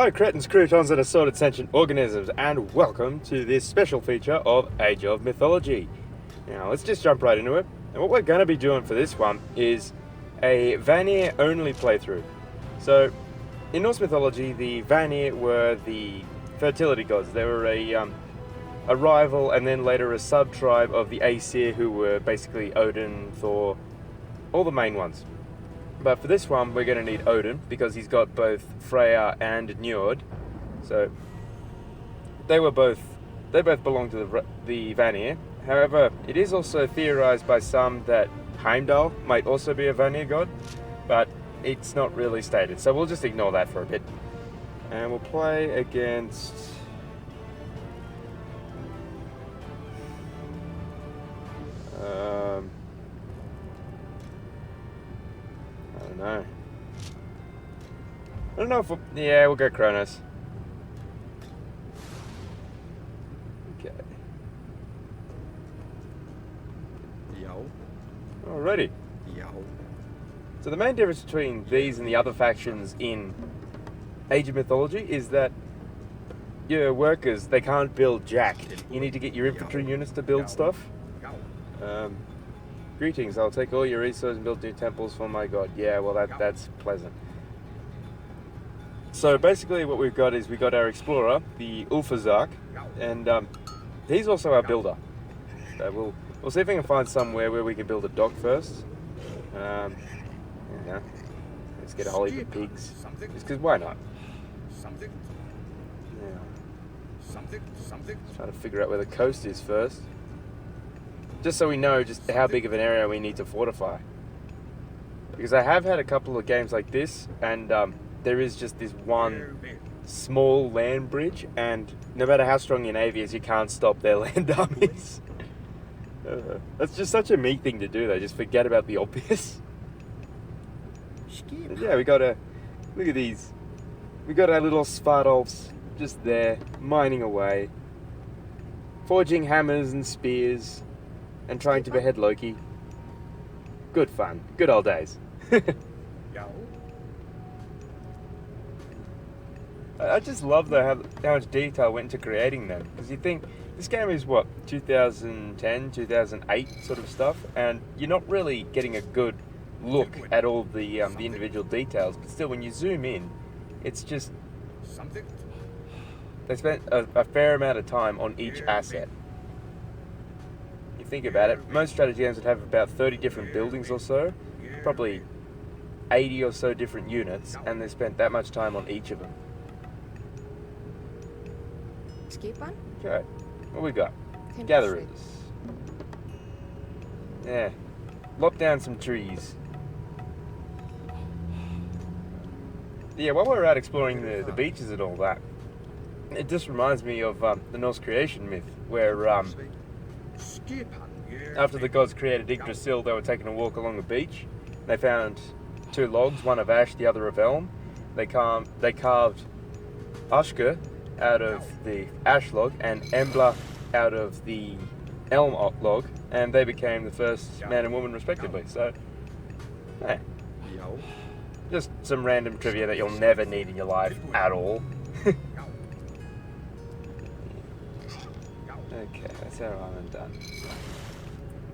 Hi cretins, croutons and assorted sentient organisms, and welcome to this special feature of Age of Mythology. Now let's just jump right into it. And what we're going to be doing for this one is a Vanir only playthrough. So in Norse mythology, the Vanir were the fertility gods. They were a rival and then later a sub-tribe of the Aesir, who were basically Odin, Thor, all the main ones. But for this one, we're going to need Odin, because he's got both Freya and Njord. So they both belong to the Vanir. However, it is also theorized by some that Heimdall might also be a Vanir god, but it's not really stated. So we'll just ignore that for a bit. And we'll play against... I don't know if we'll go Kronos. Okay. Yo. Alrighty. Yo. So the main difference between these and the other factions in Age of Mythology is that your workers, they can't build jack. You need to get your infantry units to build stuff. Greetings, I'll take all your resources and build new temples for my god. Yeah, well that's pleasant. So basically what we've got is we got our explorer, the Ulfazark, and he's also our builder. So we'll see if we can find somewhere where we can build a dock first. Let's get a whole heap of pigs. Just because why not? Yeah. Let's try to figure out where the coast is first. Just so we know just how big of an area we need to fortify. Because I have had a couple of games like this, and there is just this one small land bridge, and no matter how strong your navy is, you can't stop their land armies. That's just such a me thing to do, though. Just forget about the obvious. But yeah, look at these. We got our little Svardolfs just there, mining away, forging hammers and spears, and trying to behead Loki. Good fun. Good old days. I just love though how much detail went into creating them. Because you think, this game is what, 2010, 2008 sort of stuff, and you're not really getting a good look at all the individual details, but still when you zoom in, it's just... They spent a fair amount of time on each asset. You think about it, most strategy games would have about 30 different buildings or so, probably 80 or so different units, and they spent that much time on each of them. Okay, what we got? Gatherers. Yeah, lop down some trees. Yeah, while we're out exploring the beaches and all that, it just reminds me of the Norse creation myth, where after the gods created Yggdrasil, they were taking a walk along the beach. They found two logs, one of ash, the other of elm. They carved Ashka out of the ash log and Embla out of the elm log, and they became the first man and woman respectively. So, hey, just some random trivia that you'll never need in your life at all. Okay, that's our island done.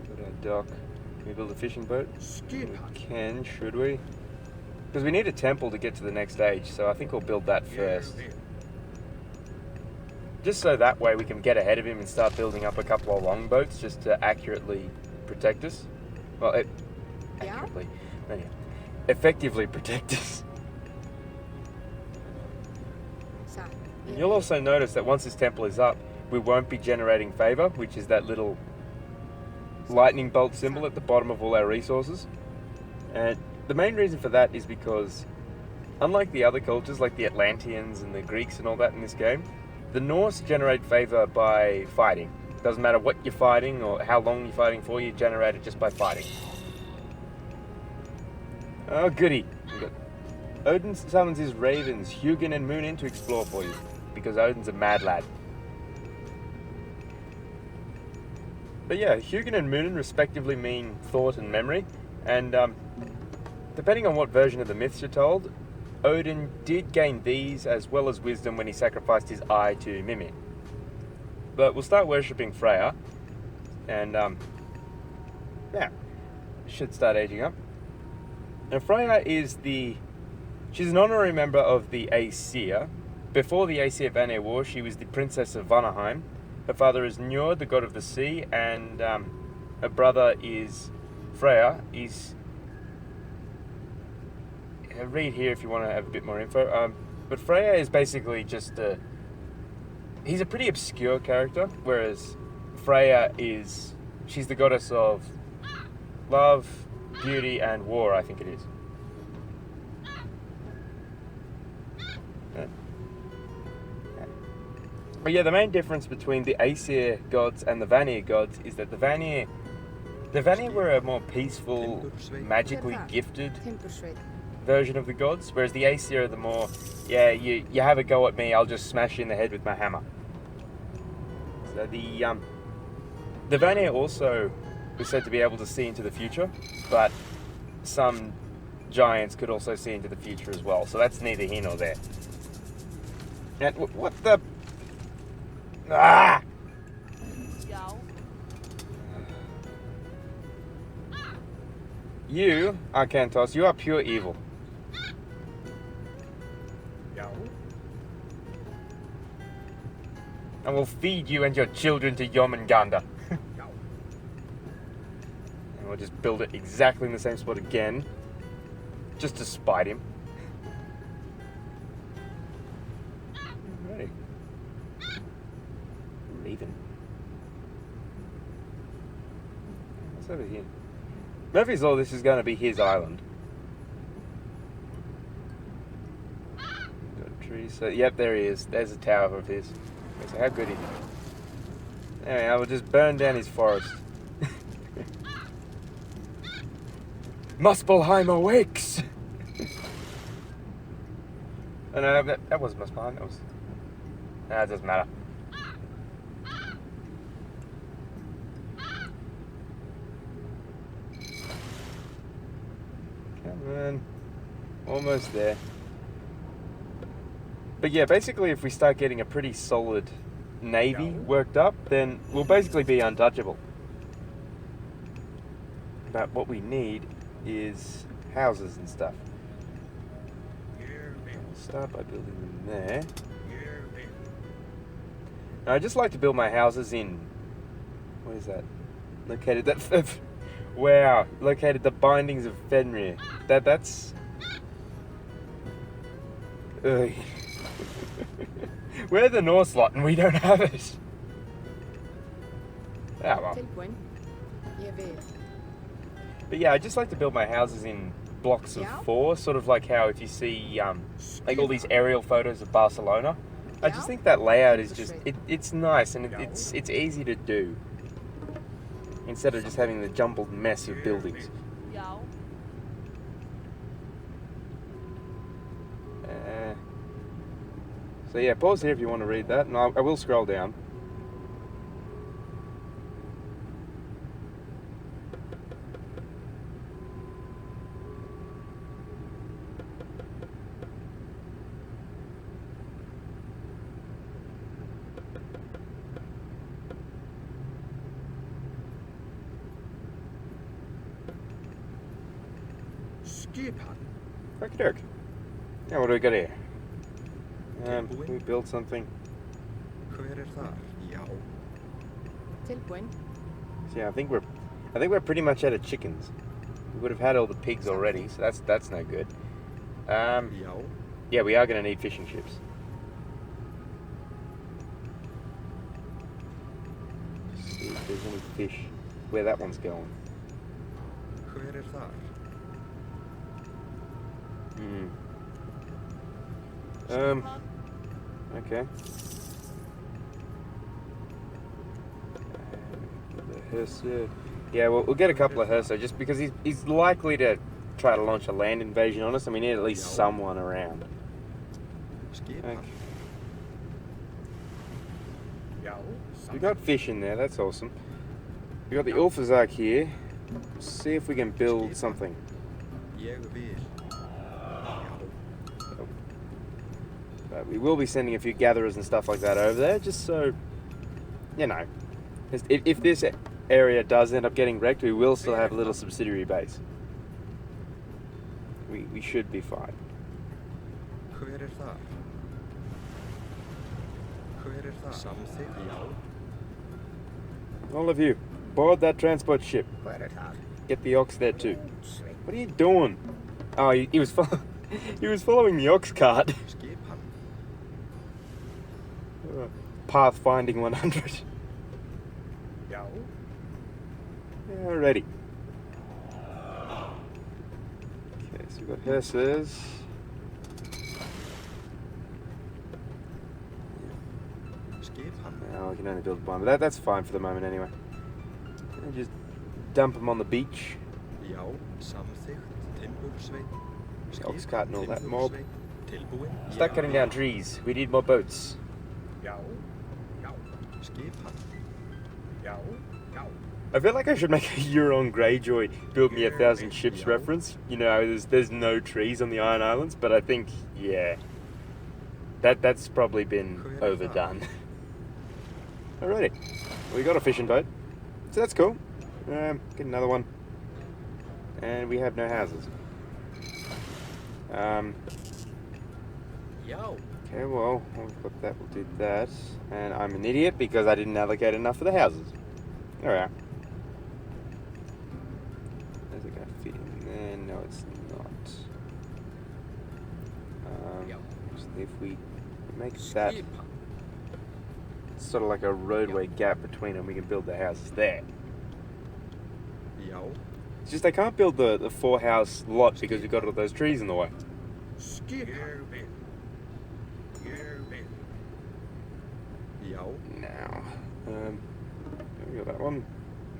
Got our dock. Can we build a fishing boat? We can, should we? Because we need a temple to get to the next stage, so I think we'll build that first. Just so that way we can get ahead of him and start building up a couple of longboats just to accurately protect us. Well, effectively protect us. And you'll also notice that once this temple is up, we won't be generating favor, which is that little lightning bolt symbol at the bottom of all our resources. And the main reason for that is because, unlike the other cultures like the Atlanteans and the Greeks and all that in this game, the Norse generate favor by fighting. Doesn't matter what you're fighting or how long you're fighting for, you generate it just by fighting. Oh goody. Odin summons his ravens, Hugin and Munin, to explore for you, because Odin's a mad lad. But yeah, Hugin and Munin respectively mean thought and memory, and depending on what version of the myths you're told, Odin did gain these as well as wisdom when he sacrificed his eye to Mimir. But we'll start worshipping Freya, and yeah, should start aging up. And Freya she's an honorary member of the Aesir. Before the Aesir Vanir War, she was the princess of Vanaheim. Her father is Njord, the god of the sea, and her brother is Freya. Read here if you want to have a bit more info. But Freya is basically just he's a pretty obscure character, whereas Freya she's the goddess of love, beauty, and war, I think it is. But yeah, the main difference between the Aesir gods and the Vanir gods is that the Vanir were a more peaceful, magically gifted version of the gods, whereas the Aesir are the more, you have a go at me, I'll just smash you in the head with my hammer. So the Vanir also was said to be able to see into the future, but some giants could also see into the future as well, so that's neither here nor there. And what the... Ah! You, Arkantos, you are pure evil. And will feed you and your children to Jormungandr. And we'll just build it exactly in the same spot again, just to spite him. Alrighty. Leaving. What's over here? Murphy's Law, this is going to be his island. Got a tree, so yep, there he is. There's a tower of his. So how good is he? Anyway, I will just burn down his forest. Muspelheim awakes! Oh no, that was Muspelheim, that was... Nah, it doesn't matter. Come on. Almost there. But yeah, basically if we start getting a pretty solid navy worked up, then we'll basically be untouchable. But what we need is houses and stuff. We'll start by building them there. Now, I just like to build my houses in... What is that? Located that... Wow, located the bindings of Fenrir. That's... Ugh. We're the Norse lot and we don't have it. Ah, well. But yeah, I just like to build my houses in blocks of 4, sort of like how if you see like all these aerial photos of Barcelona. I just think that layout is just, it's nice and it's easy to do. Instead of just having the jumbled mess of buildings. So yeah, pause here if you want to read that, and I will scroll down. Okey-doke. Yeah, what do we got here? We build something. So yeah, I think we're pretty much out of chickens. We would have had all the pigs already, so that's no good. Yeah, we are going to need fishing ships. Just see if there's any fish. Where that one's going. Okay. The Herso. Yeah, we'll get a couple of Herso just because he's likely to try to launch a land invasion on us, and we need at least someone around. Okay. We got fish in there, that's awesome. We got the Ulfazark here. Let's see if we can build something. But we will be sending a few gatherers and stuff like that over there, just so, you know. If this area does end up getting wrecked, we will still have a little subsidiary base. We should be fine. Hver þar? Hver þar? Samþykkt, já. All of you, board that transport ship. Hver þar? Get the ox there too. What are you doing? Oh, he was he was following the ox cart. Skipan. Pathfinding 100. Já. Alrighty. Okay, so we've got hearses. Skipan. Now we can only build one, but that's fine for the moment anyway. And just dump them on the beach. Já, samþykkt, timbursveit. Ox cart and all that mob. Tilbúin. Start cutting down trees. We need more boats. Já. Já. Skipan. Já. Já. I feel like I should make a Euron Greyjoy build me 1,000 ships Yeah. reference. You know, there's no trees on the Iron Islands, but I think, yeah, that's probably been overdone. Alrighty, we got a fishing boat, so that's cool. Get another one, and we have no houses. Já. Okay, well, we've got that. We'll do that, and I'm an idiot because I didn't allocate enough for the houses. All right. Is it going to fit in there? No, it's not. So if we make that Skipan. sort of like a roadway gap between them, we can build the houses there. Já. It's just I can't build the 4-house lot because we've got all those trees in the way. Skipan. Ég vil. Já. Now, we got that one.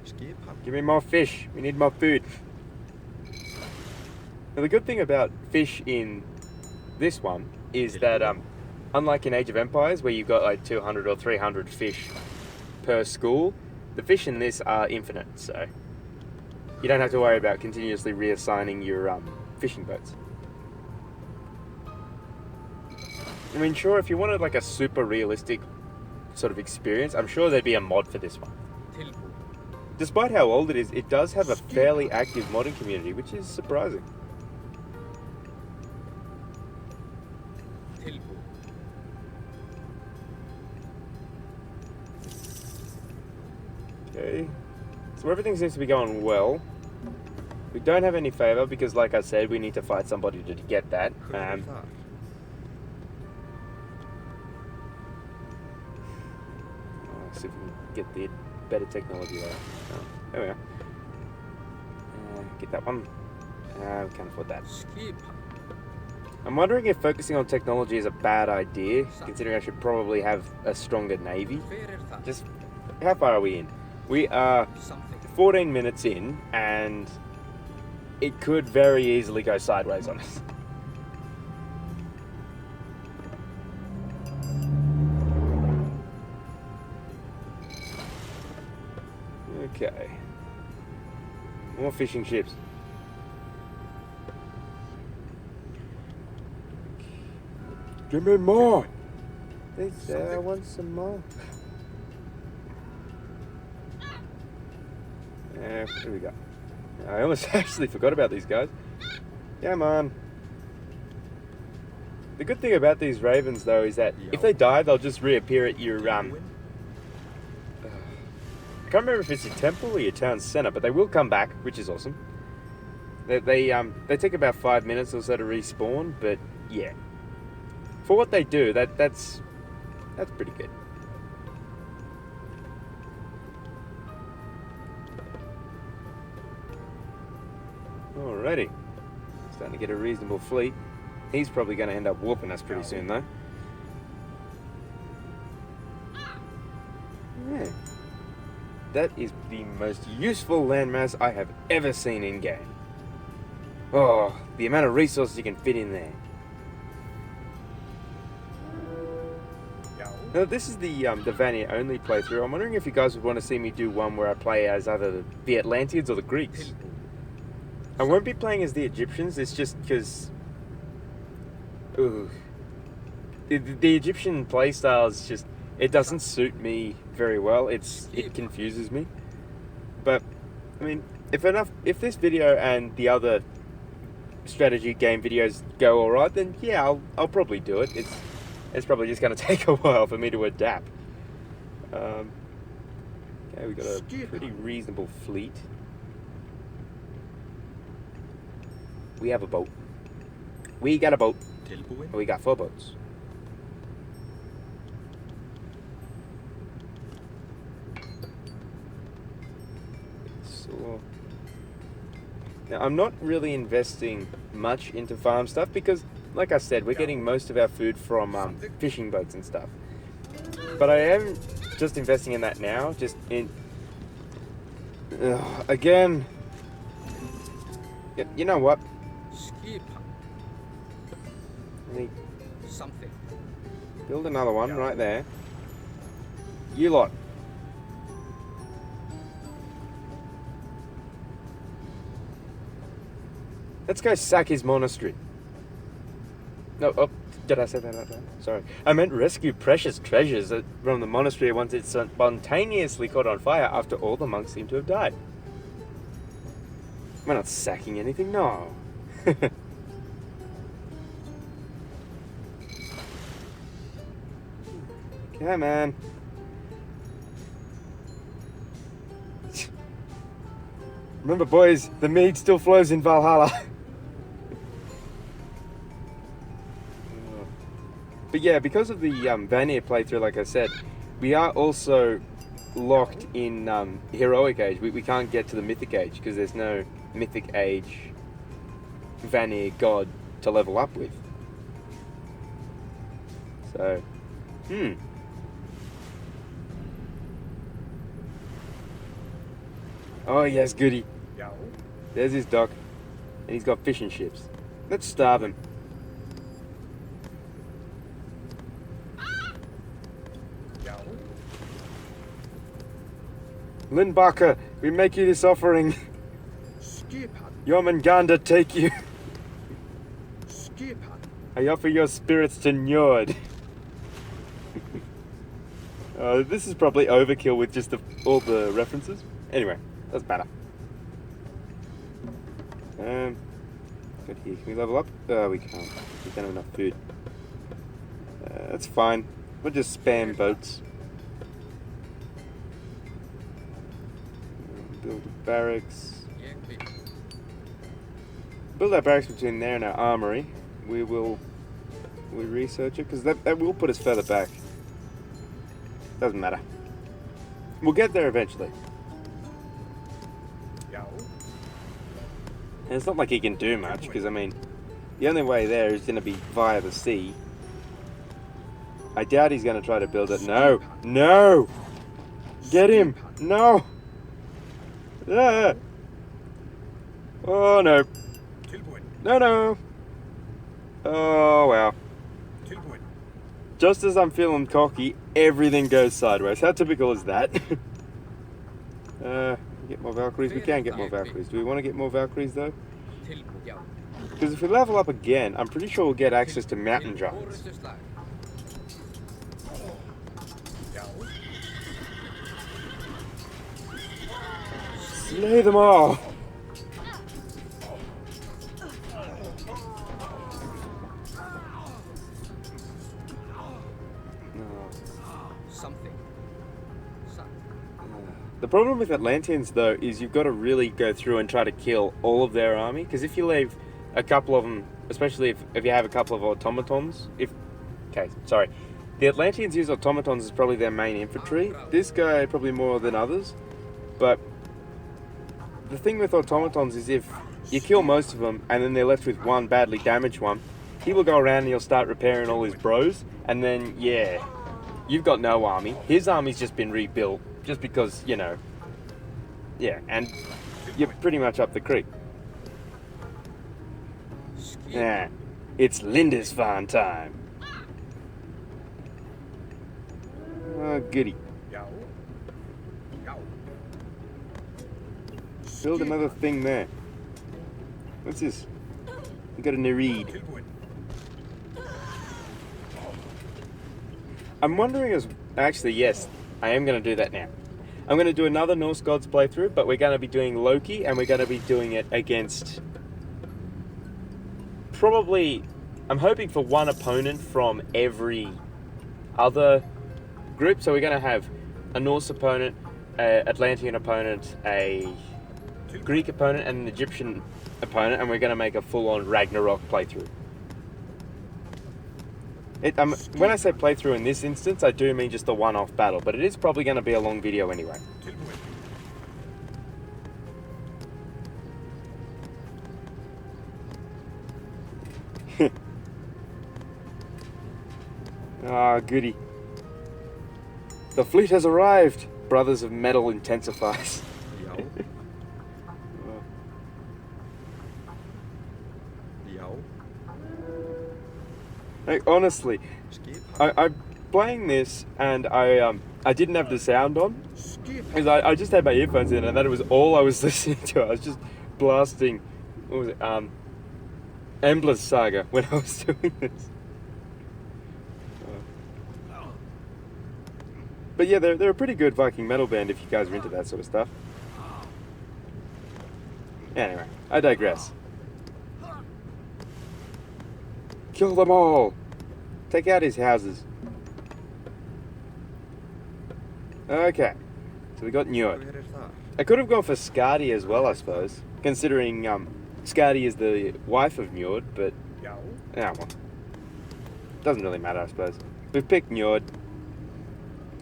Skipan. Give me more fish. We need more food. Now, the good thing about fish in this one is that, unlike in Age of Empires, where you've got like 200 or 300 fish per school, the fish in this are infinite, so you don't have to worry about continuously reassigning your fishing boats. I mean, sure, if you wanted like a super realistic sort of experience, I'm sure there'd be a mod for this one. Tilbúin. Despite how old it is, it does have a fairly active modding community, which is surprising. Tilbúin. Okay, so everything seems to be going well. We don't have any favor because, like I said, we need to fight somebody to get that. Hver þar? See if we can get the better technology there. Oh, there we are. Get that one. We can't afford that. Skipan. I'm wondering if focusing on technology is a bad idea, considering I should probably have a stronger navy. Hver þar? Just, how far are we in? We are Samþykkt. 14 minutes in, and it could very easily go sideways on us. Okay. More fishing ships. Give me more! They say I want some more. Here we go. I almost actually forgot about these guys. Come on. The good thing about these ravens, though, is that if they die, they'll just reappear at your Tilbúin. I can't remember if it's your temple or your town center, but they will come back, which is awesome. They take about 5 minutes or so to respawn, but yeah, for what they do, that's pretty good. Alrighty, starting to get a reasonable fleet. He's probably going to end up whooping us pretty soon, though. Yeah. That is the most useful landmass I have ever seen in game. Oh, the amount of resources you can fit in there. Já. Now, this is the Vanir only playthrough. I'm wondering if you guys would want to see me do one where I play as either the Atlanteans or the Greeks. Tilbúin. I won't be playing as the Egyptians. It's just because, the Egyptian playstyle is just, it doesn't suit me very well. It confuses me. But I mean, if this video and the other strategy game videos go all right, then yeah, I'll probably do it. It's probably just going to take a while for me to adapt. Okay, we got a pretty reasonable fleet. We have a boat. We got a boat. Tilbúin. We got 4 boats. So now I'm not really investing much into farm stuff because, like I said, we're getting most of our food from fishing boats and stuff. But I am just investing in that now. Just in again. You know what? Skip. Let me Something. build another one right there. You lot. Let's go sack his monastery. No, oh, did I say that out loud? Sorry. I meant rescue precious treasures from the monastery once it spontaneously caught on fire after all the monks seemed to have died. We're not sacking anything, no. Yeah, man. Remember, boys, the mead still flows in Valhalla. But yeah, because of the Vanir playthrough, like I said, we are also locked in Heroic Age. We can't get to the Mythic Age because there's no Mythic Age Vanir god to level up with. So, Oh yes, goody. Yao. There's his dock. And he's got fishing ships. Let's starve him. Yao. Lindbacher, we make you this offering. Skip. Jormungandr take you. Skip. I offer your spirits to Njord. This is probably overkill with just all the references. Anyway, doesn't matter. Good here. Can we level up? We can't. We don't have enough food. That's fine. We'll just spam boats. Build a barracks. Build our barracks between there and our armory. We research it because that will put us further back. Doesn't matter. We'll get there eventually. Yao. And it's not like he can do much because, I mean, the only way there is going to be via the sea. I doubt he's going to try to build it. No! No! Get him! No! Ah. Oh no! Tilbúin. No, no! Oh wow. Tilbúin. Just as I'm feeling cocky, everything goes sideways. How typical is that? Get more Valkyries? We can get more Valkyries. Do we want to get more Valkyries though? Because if we level up again, I'm pretty sure we'll get access to mountain giants. Yao. Slay them all! Something. The problem with Atlanteans, though, is you've got to really go through and try to kill all of their army. Because if you leave a couple of them, especially if you have a couple of automatons, the Atlanteans use automatons as probably their main infantry. This guy probably more than others. But the thing with automatons is if you kill most of them and then they're left with one badly damaged one, he will go around and he'll start repairing all his bros. And then, yeah, you've got no army. His army's just been rebuilt. Just because, you know, yeah, and you're pretty much up the creek. Yeah, it's Lindisfarne time. Oh, goody. Yao. Yao. Build another thing there. What's this? We got a Nereid. Tilbúin. I'm wondering as... Actually, yes, I am going to do that now. I'm going to do another Norse Gods playthrough, but we're going to be doing Loki, and we're going to be doing it against... Probably... I'm hoping for one opponent from every other group. So we're going to have a Norse opponent, an Atlantean opponent, a Greek opponent, and an Egyptian opponent, and we're going to make a full-on Ragnarok playthrough. When I say playthrough in this instance, I do mean just a one-off battle, but it is probably going to be a long video anyway. Ah, goody. The fleet has arrived! Brothers of Metal intensifies. Yo. Yo. Like, honestly, Skip. I'm playing this and I didn't have the sound on Skip. because I just had my earphones in and that was all I was listening to. I was just blasting, what was it, Endless Saga when I was doing this. But yeah, they're a pretty good Viking metal band if you guys are into that sort of stuff. Anyway, I digress. Kill them all! Take out his houses. Okay, so we got Njord. Where is that? I could have gone for Skadi as well, I suppose, considering Skadi is the wife of Njord, but Yo. well, doesn't really matter, I suppose. We've picked Njord.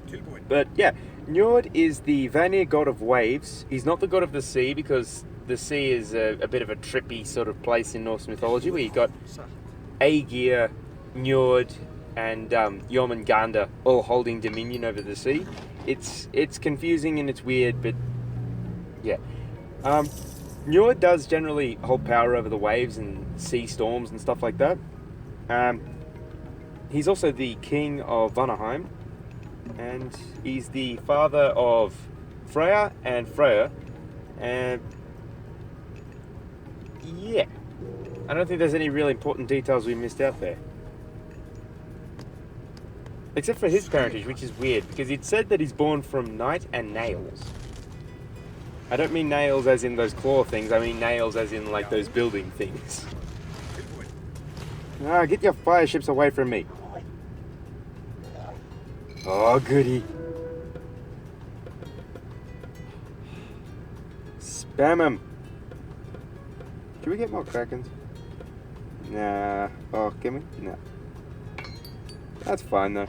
Tilbuin. But yeah, Njord is the Vanir god of waves. He's not the god of the sea because the sea is a bit of a trippy sort of place in Norse mythology where you got Aegir, Njord, and Jormungandr all holding dominion over the sea. It's confusing and it's weird, but yeah. Njord does generally hold power over the waves and sea storms and stuff like that. He's also the king of Vanaheim. And he's the father of Freya and Freya, and yeah, I don't think there's any really important details we missed out there. Except for his parentage, which is weird, because it said that he's born from Night and Nails. I don't mean nails as in those claw things, I mean nails as in like those building things. Ah, get your fire ships away from me. Oh, goody. Spam him. Can we get more Krakens? Nah. Oh, can we? Nah. That's fine, though.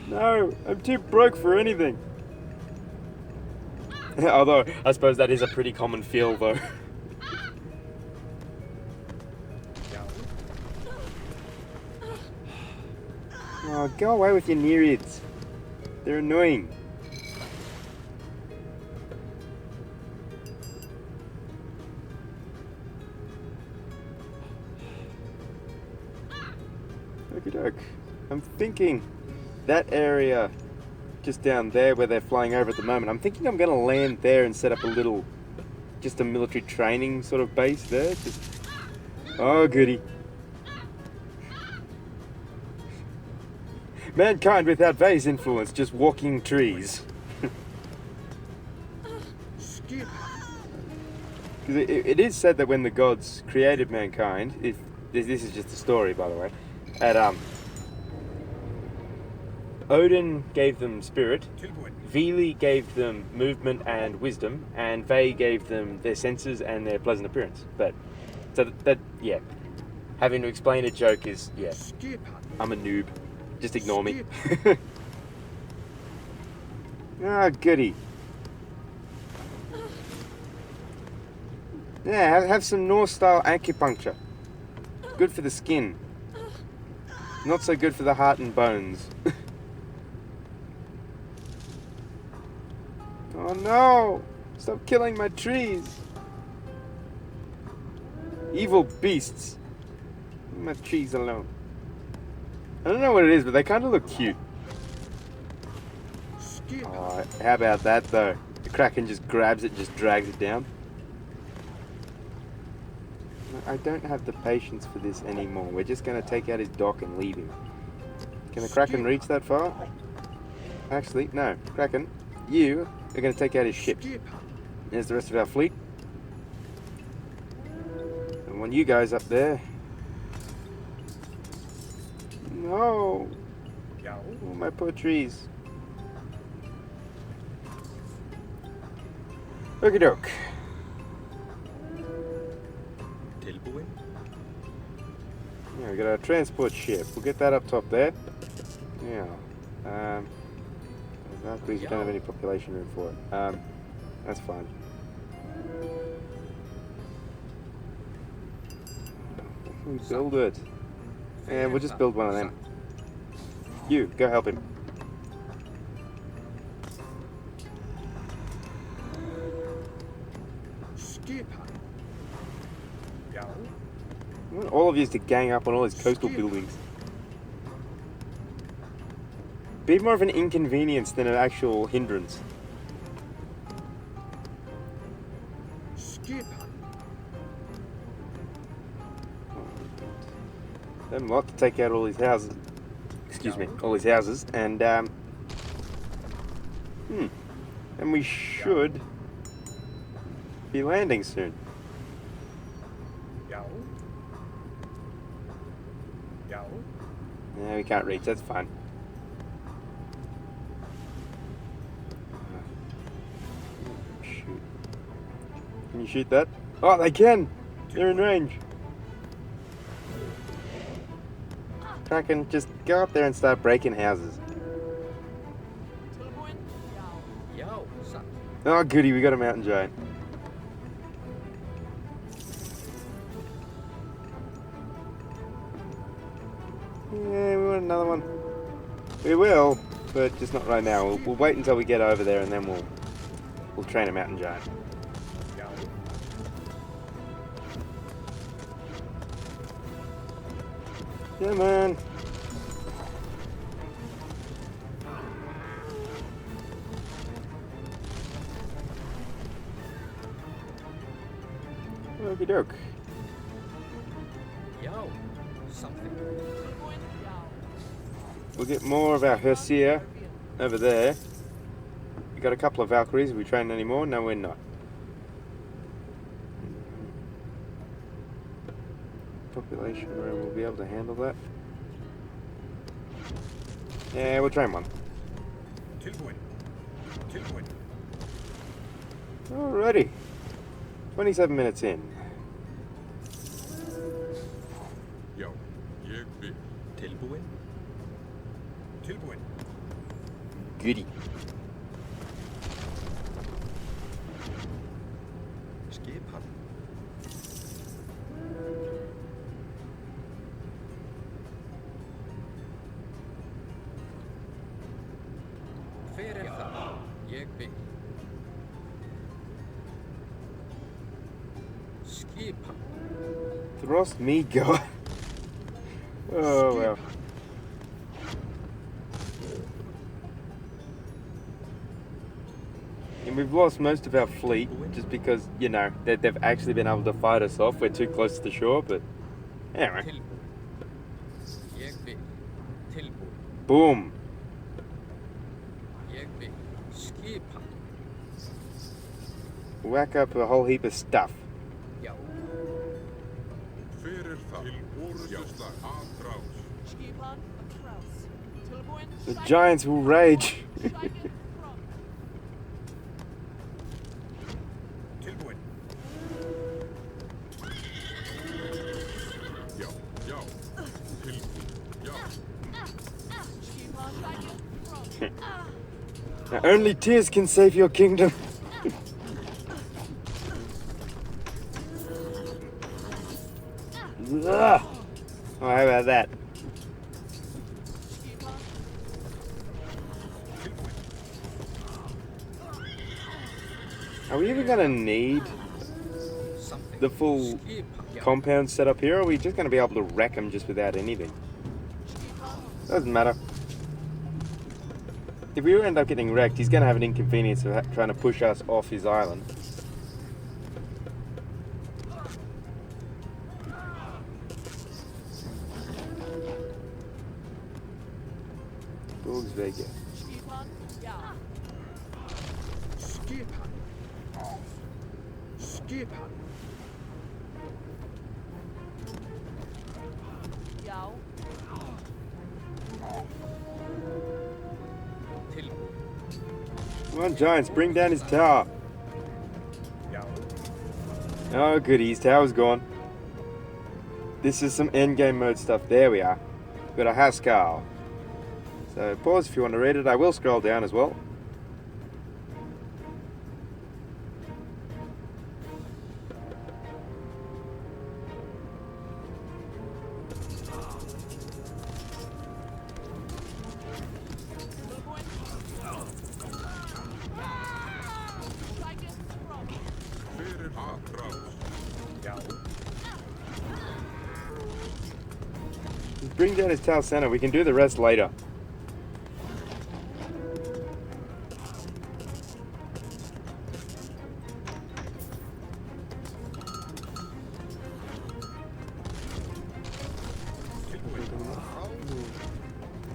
No, I'm too broke for anything. Although, I suppose that is a pretty common feel, though. Oh, go away with your Nereids. They're annoying. Okie doke. I'm thinking that area just down there where they're flying over at the moment, I'm thinking I'm going to land there and set up a little, just a military training sort of base there. Just... Oh, goody. Mankind without Vay's influence, just walking trees. Skip. Because it is said that when the gods created mankind, if this is just a story, by the way, at Odin gave them spirit, Tilbuin. Vili gave them movement and wisdom, and Vay gave them their senses and their pleasant appearance. But so that yeah, having to explain a joke is yeah, Skip. I'm a noob. Just ignore me. Ah, goody. Yeah, have some Norse-style acupuncture. Good for the skin. Not so good for the heart and bones. Oh no! Stop killing my trees! Evil beasts! Leave my trees alone. I don't know what it is, but they kind of look cute. Skip. Oh, how about that though? The Kraken just grabs it and just drags it down. I don't have the patience for this anymore. We're just going to take out his dock and leave him. Can the Kraken reach that far? Actually, no. Kraken, you are going to take out his ship. Skipper. There's the rest of our fleet. I want you guys up there. No! Ja. Oh, my poor trees. Okie doke. Tilbúin. Yeah, we got our transport ship. We'll get that up top there. Yeah. Valkyries, we don't have any population room for it. That's fine. We build it. And we'll just build one of them. You, go help him. Skipper. Ja. I want all of you to gang up on all these coastal buildings. Be more of an inconvenience than an actual hindrance. Skipper. Them lot to take out all these houses. Excuse me, all these houses, and and we should be landing soon. Ja. Ja. Yeah, we can't reach. That's fine. Shoot. Can you shoot that? Oh, they can. They're in range. Kraken, just go up there and start breaking houses. Yo, son. Oh, goody, we got a mountain giant. Yeah, we want another one. We will, but just not right now. We'll wait until we get over there, and then we'll train a mountain giant. Ja. Yeah, man. Okie doke. Yo, something. We'll get more of our Hersier over there. We got a couple of Valkyries. Are we training anymore? No, we're not. Population room will be able to handle that. Yeah, we'll train one. Tilbúin. Tilbúin. Alrighty. 27 minutes in. Já, ég vil. Tilbúin. Tilbúin. Goody. Skipper. Hver það? Ég vil. Skipper. Thrust me, go. Oh, well. And we've lost most of our fleet just because, you know, they've actually been able to fight us off. We're too close to the shore, but anyway. Tilbúin. Ég vil. Tilbúin. Boom. Ég vil. Skipper. Whack up a whole heap of stuff. Já. Hver það? Til orðuslag aðrás. Skipan across. Tilbúin. The giants will rage. Tilbúin. Já. Já. Tilbúin. Já. Skipan across. Now, only tears can save your kingdom. Ugh. Oh, how about that? Skipan. Are we even gonna need Something. the full Skipper. Já. compound set up here, or are we just gonna be able to wreck them just without anything? Doesn't matter. If we end up getting wrecked, he's gonna have an inconvenience of trying to push us off his island. Vega. Skipan. Ja. Skipan. Skipan. Já. Tilbúin. Come on, Giants, bring down his tower. Já. Oh, goody, his tower's gone. This is some endgame mode stuff. There we are. Got a Haskell. So pause if you want to read it. I will scroll down as well. Tilbúin. Sækja frá. Fyrir atrás. Já. Bring down his tower center. We can do the rest later.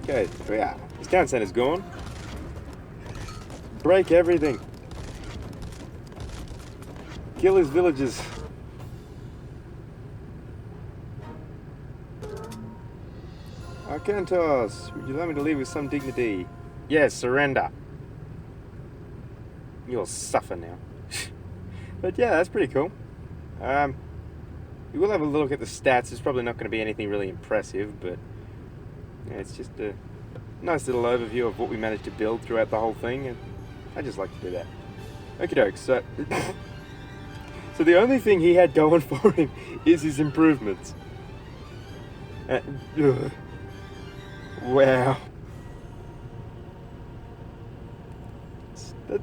Okay, there we are. His town center's gone. Break everything. Kill his villagers. Arkantos, would you like me to leave with some dignity? Yes, surrender. You'll suffer now. But yeah, that's pretty cool. We will have a look at the stats. It's probably not going to be anything really impressive, but yeah, it's just a nice little overview of what we managed to build throughout the whole thing, and I just like to do that. Okie doke, so so the only thing he had going for him is his improvements. Wow.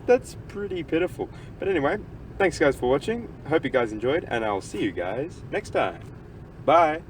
That's pretty pitiful. But anyway, thanks guys for watching. Hope you guys enjoyed, and I'll see you guys next time. Bye.